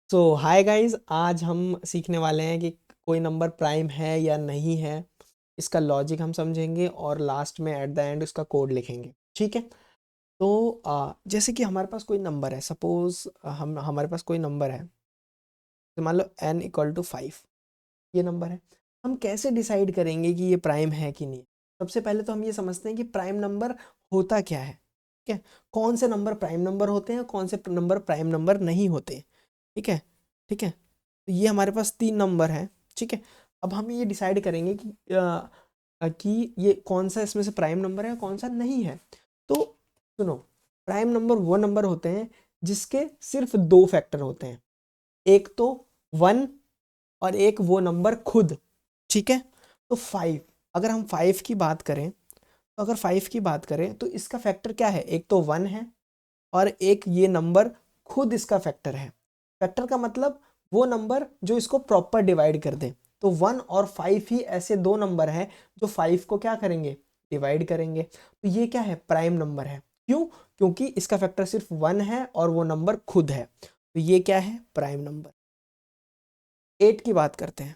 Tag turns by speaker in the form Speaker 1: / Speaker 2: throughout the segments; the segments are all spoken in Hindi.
Speaker 1: सो हाय गाइस, आज हम सीखने वाले हैं कि कोई नंबर प्राइम है या नहीं है। इसका लॉजिक हम समझेंगे और लास्ट में एट द एंड उसका कोड लिखेंगे। ठीक है। तो जैसे कि हमारे पास कोई नंबर है, सपोज हम हमारे पास कोई नंबर है, तो मान लो n=5 ये नंबर है। हम कैसे डिसाइड करेंगे कि ये प्राइम है कि नहीं? सबसे पहले तो हम ये समझते हैं कि प्राइम नंबर होता क्या है। ठीक है। कौन से नंबर प्राइम नंबर होते हैं और कौन से नंबर प्राइम नंबर नहीं होते। ठीक है। ठीक है। तो ये हमारे पास 3 नंबर हैं। ठीक है। अब हम ये डिसाइड करेंगे कि ये कौन सा इसमें से प्राइम नंबर है और कौन सा नहीं है। तो सुनो, प्राइम नंबर वो नंबर होते हैं जिसके सिर्फ 2 फैक्टर होते हैं, एक तो 1 और एक वो नंबर खुद। ठीक है। तो 5, अगर हम 5 की बात करें, तो अगर 5 की बात करें तो इसका फैक्टर क्या है? एक तो 1 है और एक ये नंबर खुद इसका फैक्टर है। फैक्टर का मतलब वो नंबर जो इसको प्रॉपर डिवाइड कर दे। तो 1 और 5 ही ऐसे 2 नंबर हैं जो 5 को क्या करेंगे? डिवाइड करेंगे। तो ये क्या है? प्राइम नंबर है। क्यों? क्योंकि इसका फैक्टर सिर्फ 1 है और वो नंबर खुद है। तो ये क्या है? Prime number. 8 की बात करते हैं।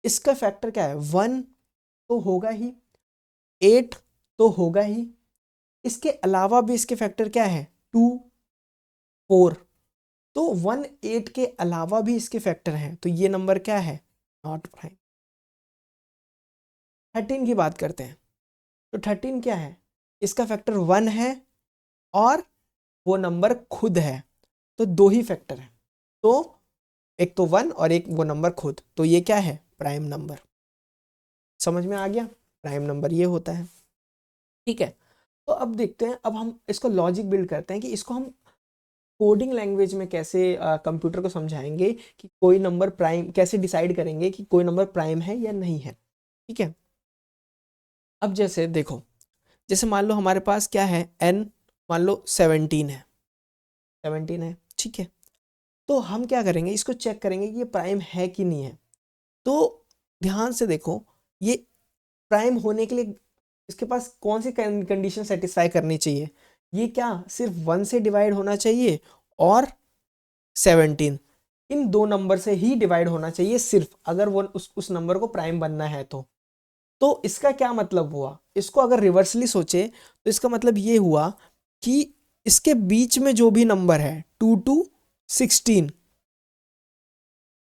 Speaker 1: इसका फैक्टर क्या है? 1 तो होगा ही, 8 तो होगा ही, इसके अलावा भी इसके फैक्टर क्या है? 2, 4। तो 1 8 के अलावा भी इसके फैक्टर हैं, तो ये नंबर क्या है? Not prime. 13 की बात करते हैं। तो 13 क्या है? इसका फैक्टर 1 है और वो नंबर खुद है। तो 2 ही फैक्टर है। तो एक तो 1 और एक वो नंबर खुद, तो ये क्या है? Prime number. समझ में आ गया? प्राइम नंबर ये होता है। ठीक है। तो अब देखते हैं, अब हम इसको लॉजिक बिल्ड करते हैं कि इसको हम कोडिंग लैंग्वेज में कैसे कंप्यूटर को समझाएंगे कि कोई नंबर प्राइम, कैसे डिसाइड करेंगे कि कोई नंबर प्राइम है या नहीं है। ठीक है। अब जैसे देखो, जैसे मान लो हमारे पास क्या है? n, मान लो 17 है। 17 है। ठीक है। तो हम क्या करेंगे? इसको चेक करेंगे कि ये प्राइम है कि नहीं है। तो ध्यान से देखो, ये प्राइम होने के लिए इसके पास कौन सी कंडीशन सेटिस्फाई करनी चाहिए? ये क्या सिर्फ 1 से डिवाइड होना चाहिए और 17, इन 2 नंबर से ही डिवाइड होना चाहिए सिर्फ, अगर वो उस नंबर को प्राइम बनना है तो इसका क्या मतलब हुआ? इसको अगर रिवर्सली सोचे तो इसका मतलब ये हुआ कि इसके बीच में जो भी नंबर है 2 to 16,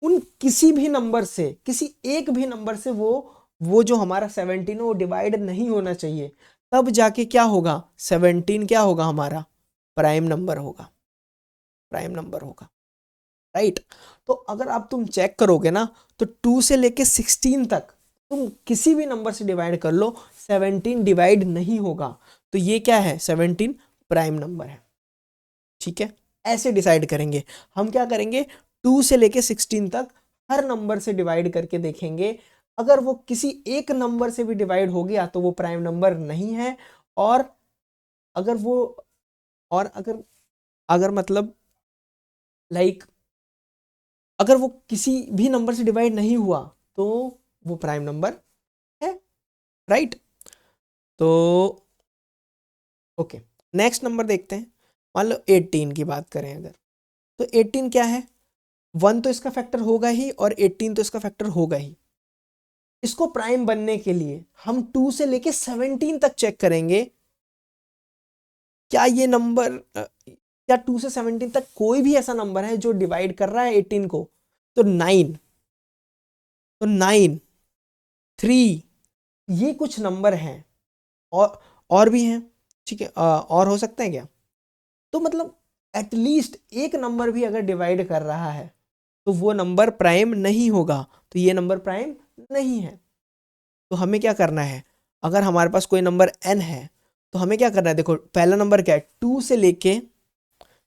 Speaker 1: उन किसी भी नंबर से, किसी एक भी नंबर से वो जो हमारा 17 है वो डिवाइड नहीं होना चाहिए। तब जाके क्या होगा? 17 क्या होगा? हमारा प्राइम नंबर होगा। प्राइम नंबर होगा। राइट। तो अगर आप तुम चेक करोगे ना, तो 2 से लेके 16 तक तुम किसी भी नंबर से डिवाइड कर लो, 17 डिवाइड नहीं होगा। तो ये क्या है? 17 प्राइम नंबर है। ठीक है। ऐसे डिसाइड करेंगे। हम क्या करेंगे? 2 से लेके 16 तक हर नंबर से डिवाइड करके देखेंगे, अगर वो किसी एक नंबर से भी डिवाइड हो गया तो वो प्राइम नंबर नहीं है। और अगर वो और अगर अगर मतलब लाइक अगर वो किसी भी नंबर से डिवाइड नहीं हुआ तो वो प्राइम नंबर है। राइट। तो ओके, नेक्स्ट नंबर देखते हैं। मान लो 18 की बात करें अगर, तो 18 क्या है? 1 तो इसका फैक्टर होगा ही और 18 तो इसका फैक्टर होगा ही। इसको प्राइम बनने के लिए हम 2 से लेके 17 तक चेक करेंगे, क्या ये नंबर क्या 2 से 17 तक कोई भी ऐसा नंबर है जो डिवाइड कर रहा है 18 को? तो 9, तो 9, 3, ये कुछ नंबर हैं और भी हैं। ठीक है। और हो सकते हैं क्या? तो मतलब एटलीस्ट एक नंबर भी अगर डिवाइड कर रहा है तो वो नंबर प्राइम नहीं होगा। तो ये नंबर प्राइम नहीं है। तो हमें क्या करना है? अगर हमारे पास कोई नंबर n है तो हमें क्या करना है? देखो, पहला नंबर क्या है? 2 से लेके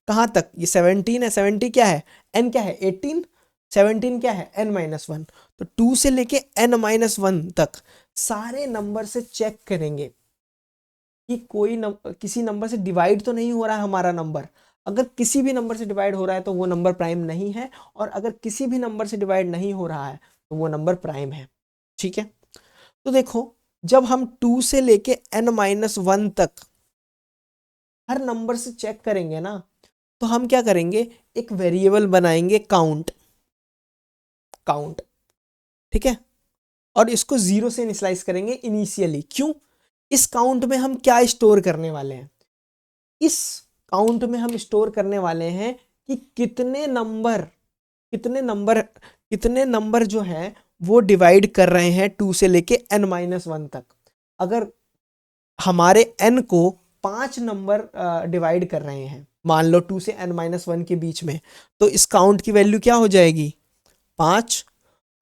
Speaker 1: कहाँ तक? ये 17 है। 70 क्या है? n क्या है? 18। 17 क्या है? n-1। तो 2 से लेके n-1 तक सारे नंबर से चेक करेंगे कि किसी नंबर से डिवाइड तो नहीं हो रहा है हमारा नंबर। अगर किसी भी नंबर से डिवाइड हो रहा है तो वो नंबर प्राइम नहीं है, और अगर किसी भी नंबर से डिवाइड नहीं हो रहा है तो वो नंबर प्राइम है। ठीक है। तो देखो, जब हम 2 से लेके n-1 तक हर नंबर से चेक करेंगे ना, तो हम क्या करेंगे, एक वेरिएबल बनाएंगे काउंट, काउंट, ठीक है, और इसको 0 से इनिशियलाइज करेंगे इनिशियली। क्यों? इस काउंट में हम क्या स्टोर करने वाले हैं, इस काउंट में हम स्टोर करने वाले हैं कि कितने नंबर, कितने नंबर, कितने नंबर जो है वो डिवाइड कर रहे हैं 2 से लेके n-1 तक। अगर हमारे n को 5 नंबर डिवाइड कर रहे हैं, मान लो 2 से n-1 के बीच में, तो इस काउंट की वैल्यू क्या हो जाएगी, 5।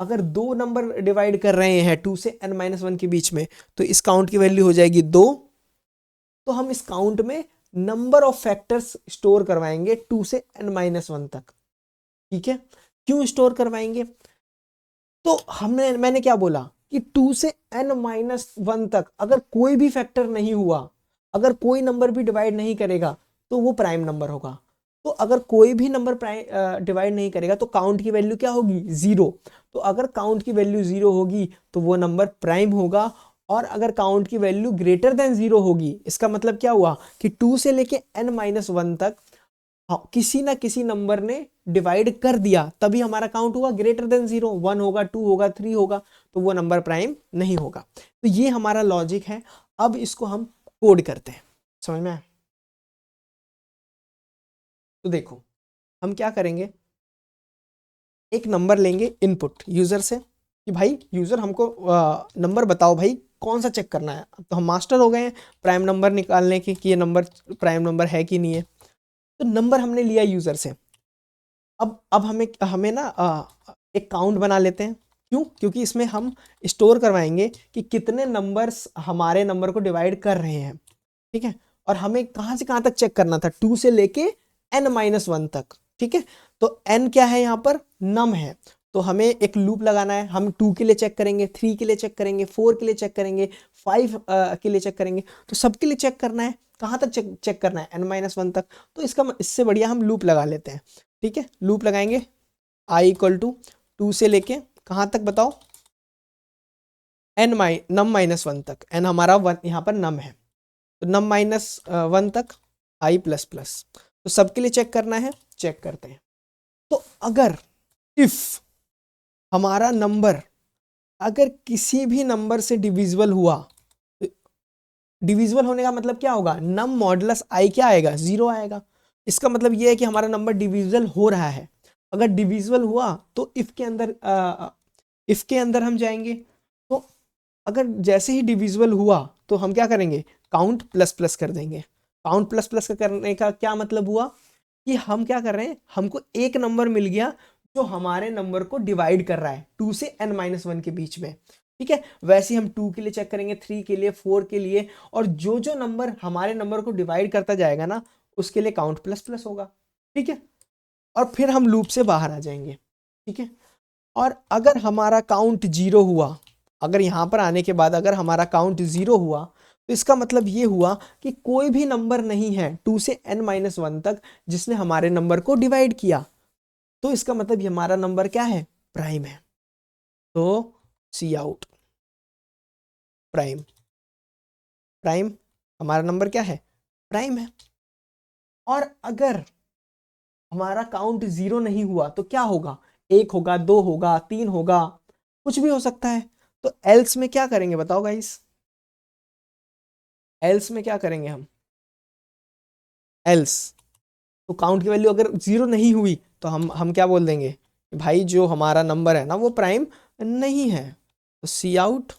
Speaker 1: अगर 2 नंबर डिवाइड कर रहे हैं 2 से n-1 के बीच में, तो इस काउंट की वैल्यू हो जाएगी 2। तो हम इस काउंट में नंबर ऑफ फैक्टर्स स्टोर करवाएंगे 2 से n-1 तक, ठीक है। क्यों स्टोर करवाएंगे? तो मैंने क्या बोला कि 2 से n-1 तक अगर कोई भी फैक्टर नहीं हुआ, अगर कोई नंबर भी डिवाइड नहीं करेगा, तो वो प्राइम नंबर होगा। तो अगर कोई भी नंबर डिवाइड नहीं करेगा तो काउंट की वैल्यू क्या होगी, 0। तो अगर काउंट की वैल्यू 0 होगी तो वो नंबर प्राइम होगा। और अगर काउंट की वैल्यू ग्रेटर देन 0 होगी, इसका मतलब क्या हुआ कि 2 से लेके n-1 तक किसी ना किसी नंबर ने डिवाइड कर दिया, तभी हमारा काउंट हुआ ग्रेटर देन 0, 1 होगा, 2 होगा, 3 होगा, तो वो नंबर प्राइम नहीं होगा। तो ये हमारा लॉजिक है। अब इसको हम कोड करते हैं, समझ में आया? तो देखो हम क्या करेंगे, एक नंबर लेंगे इनपुट यूजर से कि भाई यूजर हमको नंबर बताओ भाई कौन सा चेक करना है। तो हम मास्टर हो गए हैं प्राइम नंबर निकालने की कि ये नंबर प्राइम नंबर है कि नहीं है। तो नंबर हमने लिया यूजर से। अब हमें हमें ना एक काउंट बना लेते हैं। क्यों? क्योंकि इसमें हम स्टोर करवाएंगे कि कितने नंबर्स हमारे नंबर को डिवाइड कर रहे हैं, ठीक है। और हमें कहाँ से कहाँ तक चेक करना था, 2 से लेके n-1 तक, ठीक है। तो n क्या है, यहाँ पर नम है। तो हमें एक लूप लगाना है। हम 2 के लिए चेक करेंगे, 3 के लिए चेक करेंगे, 4 के लिए चेक करेंगे, 5 के लिए चेक करेंगे। तो सबके लिए चेक करना है। कहाँ तक चेक करना है, n-1 तक। तो इससे बढ़िया हम लूप लगा लेते हैं, ठीक है। लूप लगाएंगे i = 2 से लेके कहाँ तक बताओ, nm-1 तक। n हमारा 1 यहाँ पर नम है, तो nm-1 तक i++। तो सबके लिए चेक करना है, चेक करते हैं। तो अगर इफ हमारा नंबर अगर किसी भी नंबर से डिविजिबल हुआ, डिविजिबल होने का मतलब क्या होगा, नम मॉडुलस i क्या आएगा, 0 आएगा। इसका मतलब ये है कि हमारा नंबर डिविजिबल हो रहा है। अगर डिविजिबल हुआ तो इफ के अंदर हम जाएंगे। तो अगर जैसे ही डिविजिबल हुआ तो हम क्या करेंगे, काउंट प्लस प्लस कर देंगे। काउंट प्लस प्लस करने का क्या मतलब हुआ कि हम क्या कर रहे हैं, हमको एक नंबर मिल गया जो हमारे नंबर को डिवाइड कर रहा है 2 से n-1 के बीच में, ठीक है। वैसे हम 2 के लिए चेक करेंगे, 3 के लिए, 4 के लिए, और जो जो नंबर हमारे नंबर को डिवाइड करता जाएगा ना, उसके लिए काउंट प्लस प्लस होगा, ठीक है। और फिर हम लूप से बाहर आ जाएंगे, ठीक है। और अगर हमारा काउंट 0 हुआ, अगर यहाँ पर आने के बाद अगर हमारा काउंट 0 हुआ, तो इसका मतलब ये हुआ कि कोई भी नंबर नहीं है 2 से n-1 तक जिसने हमारे नंबर को डिवाइड किया। तो इसका मतलब ये हमारा नंबर क्या है, प्राइम है। तो सी आउट प्राइम, प्राइम हमारा नंबर क्या है, प्राइम है। और अगर हमारा काउंट 0 नहीं हुआ तो क्या होगा, 1 होगा, 2 होगा, 3 होगा, कुछ भी हो सकता है। तो एल्स में क्या करेंगे बताओ गाइस, एल्स में क्या करेंगे हम, एल्स तो काउंट की वैल्यू अगर 0 नहीं हुई तो हम क्या बोल देंगे, भाई जो हमारा नंबर है ना वो प्राइम नहीं है। तो see out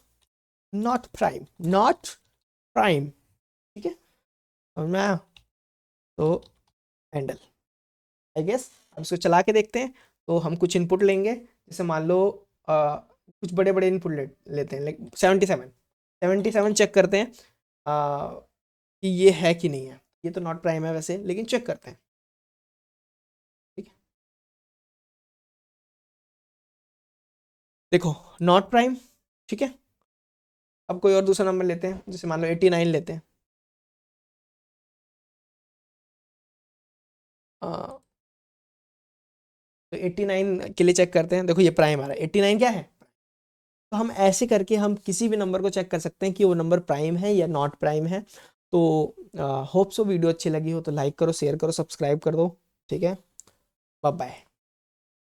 Speaker 1: not prime, not prime, ठीक है। समझ में आया? तो हैंडल, आई गेस अब इसको चला के देखते हैं। तो हम कुछ इनपुट लेंगे, जैसे मान लो कुछ बड़े बड़े इनपुट लेते हैं, लाइक 77 चेक करते हैं कि ये है कि नहीं है। ये तो नॉट प्राइम है वैसे, लेकिन चेक करते हैं, ठीक है। देखो नॉट प्राइम, ठीक है। अब कोई और दूसरा नंबर लेते हैं, जैसे मान लो 89 लेते हैं। तो 89 के लिए चेक करते हैं। देखो ये प्राइम आ रहा है, 89 क्या है। तो हम ऐसे करके हम किसी भी नंबर को चेक कर सकते हैं कि वो नंबर प्राइम है या नॉट प्राइम है। तो होप सो वीडियो अच्छी लगी हो तो लाइक करो, शेयर करो, सब्सक्राइब कर दो। ठीक है, बाय बाय।